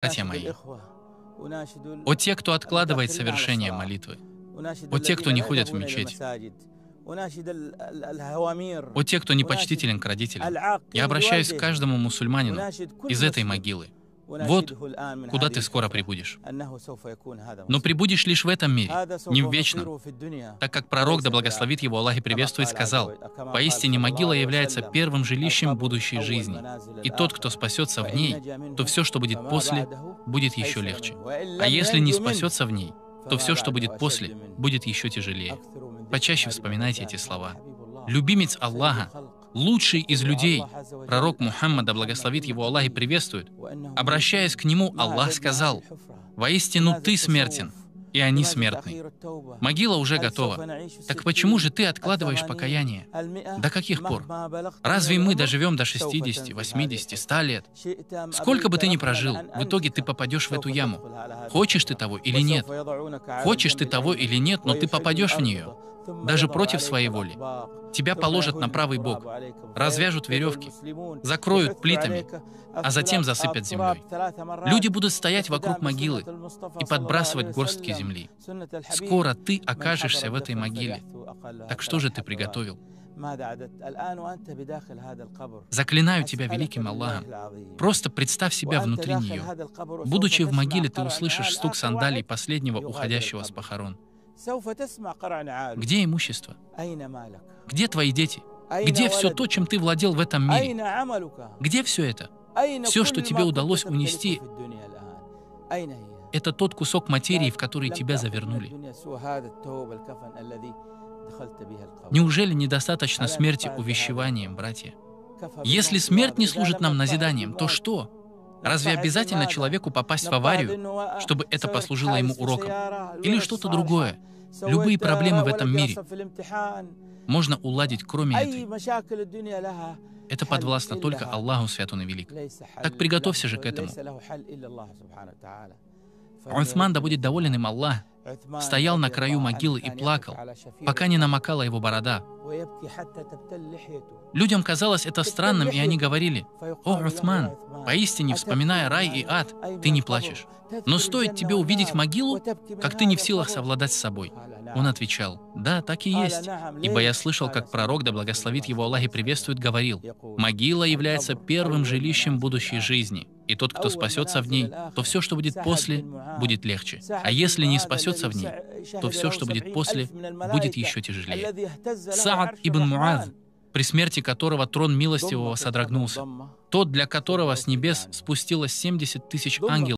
Братья мои, о те, кто откладывает совершение молитвы, о те, кто не ходят в мечеть, о те, кто непочтителен к родителям, я обращаюсь к каждому мусульманину из этой могилы. Вот куда ты скоро прибудешь. Но прибудешь лишь в этом мире, не в вечном, так как пророк, да благословит его Аллах и приветствует, сказал: «Поистине могила является первым жилищем будущей жизни, и тот, кто спасется в ней, то все, что будет после, будет еще легче. А если не спасется в ней, то все, что будет после, будет еще тяжелее». Почаще вспоминайте эти слова. Любимец Аллаха, лучший из людей, пророк Мухаммад, да благословит его Аллах и приветствует, обращаясь к нему, Аллах сказал: «Воистину ты смертен, и они смертны». Могила уже готова. Так почему же ты откладываешь покаяние? До каких пор? Разве мы доживем до 60, 80, 100 лет? Сколько бы ты ни прожил, в итоге ты попадешь в эту яму. Хочешь ты того или нет? Хочешь ты того или нет, но ты попадешь в нее. Даже против своей воли. Тебя положат на правый бок, развяжут веревки, закроют плитами, а затем засыпят землей. Люди будут стоять вокруг могилы и подбрасывать горстки земли. Скоро ты окажешься в этой могиле. Так что же ты приготовил? Заклинаю тебя великим Аллахом. Просто представь себя внутри нее. Будучи в могиле, ты услышишь стук сандалий последнего уходящего с похорон. Где имущество? Где твои дети? Где все то, чем ты владел в этом мире? Где все это? Все, что тебе удалось унести, это тот кусок материи, в который тебя завернули. Неужели недостаточно смерти увещеванием, братья? Если смерть не служит нам назиданием, то что? Разве обязательно человеку попасть в аварию, чтобы это послужило ему уроком? Или что-то другое? Любые проблемы в этом мире можно уладить, кроме этой. Это подвластно только Аллаху Свят Он и Велик. Так приготовься же к этому. Усман, да будет доволен им Аллах, стоял на краю могилы и плакал, пока не намокала его борода. Людям казалось это странным, и они говорили: «О, Усман, поистине, вспоминая рай и ад, ты не плачешь. Но стоит тебе увидеть могилу, как ты не в силах совладать с собой». Он отвечал: «Да, так и есть, ибо я слышал, как пророк, да благословит его Аллах и приветствует, говорил: могила является первым жилищем будущей жизни, и тот, кто спасется в ней, то все, что будет после, будет легче. А если не спасется в ней, то все, что будет после, будет еще тяжелее». Саад ибн Муаз, при смерти которого трон милостивого содрогнулся, тот, для которого с небес спустилось 70 000 ангелов,